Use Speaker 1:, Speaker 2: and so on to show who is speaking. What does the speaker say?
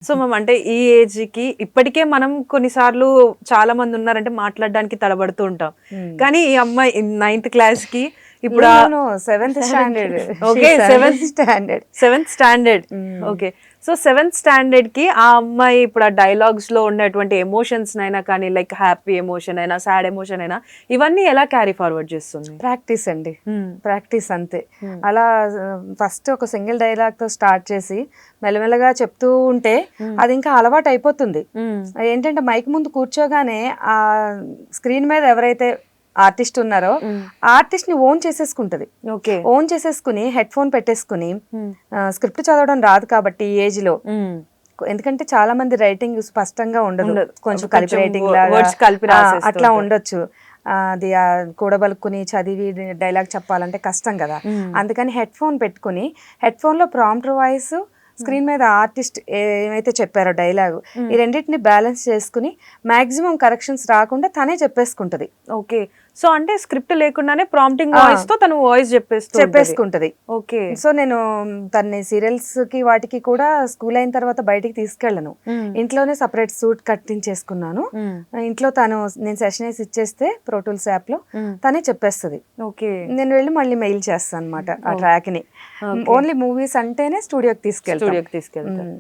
Speaker 1: So ma'am అంటే ఈ age కి ఇప్పటికే మనం కొన్నిసార్లు చాలా మంది ఉన్నారంటే మాట్లాడడానికి తడబడుతూ ఉంటాం. కానీ ఈ అమ్మాయి 9th క్లాస్ కి ఇప్పుడు
Speaker 2: seventh standard.
Speaker 1: Okay seventh
Speaker 2: standard.
Speaker 1: Standard okay. So 7th standard కి ఆ అమ్మాయి ఇప్పుడు ఆ డైలాగ్స్ లో ఉన్నటువంటి ఎమోషన్స్ అయినా కానీ లైక్ హ్యాపీ ఎమోషన్ అయినా సాడ్ ఎమోషన్ అయినా ఇవన్నీ ఎలా క్యారీ ఫార్వర్డ్ చేస్తుంది?
Speaker 2: ప్రాక్టీస్ అండి, ప్రాక్టీస్ అంతే. అలా ఫస్ట్ ఒక సింగిల్ డైలాగ్ తో స్టార్ట్ చేసి మెల్లమెల్లగా చెప్తూ ఉంటే అది ఇంకా అలవాటు అయిపోతుంది. ఏంటంటే మైక్ ముందు కూర్చోగానే ఆ స్క్రీన్ మీద ఎవరైతే ఆర్టిస్ట్ ఉన్నారో ఆర్టిస్ట్ ని ఓన్ చేసేసుకుంటది.
Speaker 1: ఓకే
Speaker 2: ఓన్ చేసేసుకుని హెడ్ ఫోన్ పెట్టేసుకుని స్క్రిప్ట్ చదవడం రాదు కాబట్టి ఈ ఏజ్ లో, ఎందుకంటే చాలా మంది రైటింగ్ స్పష్టంగా ఉండదు, కొంచెం కలిపి రైటింగ్ లాగా అట్లా ఉండొచ్చు. అది కూడబలుక్కుని చదివి డైలాగ్ చెప్పాలంటే కష్టం కదా. అందుకని హెడ్ ఫోన్ పెట్టుకుని హెడ్ ఫోన్ లో ప్రాంప్టర్ వాయిస్, స్క్రీన్ మీద ఆర్టిస్ట్ ఏమైతే చెప్పారో డైలాగ్, ఈ రెండింటిని బ్యాలెన్స్ చేసుకుని మాక్సిమం కరెక్షన్స్ రాకుండా తనే చెప్పేసుకుంటది.
Speaker 1: ఓకే సో అంటే స్క్రిప్ట్ లేకుండానే ప్రాంప్టింగ్ వాయిస్ తో తను వాయిస్
Speaker 2: చెప్పేసుకుంటది.
Speaker 1: ఓకే
Speaker 2: సో నేను తన్ని సీరియల్స్ కి వాటికి కూడా స్కూల్ అయిన తర్వాత బయటికి తీసుకెళ్ళను, ఇంట్లోనే సపరేట్ సూట్ కట్టించేసుకున్నాను. ఇంట్లో తను నేను సెషన్ వేసి ఇచ్చేస్తే ప్రోటూల్స్ యాప్ లో తనే చెప్పేస్తుంది.
Speaker 1: ఓకే
Speaker 2: నేను వెళ్ళి మళ్ళీ మెయిల్ చేస్తాను అనమాట ఆ ట్రాక్ ని. ఓన్లీ మూవీస్ అంటేనే స్టూడియోకి తీసుకెళ్తాను.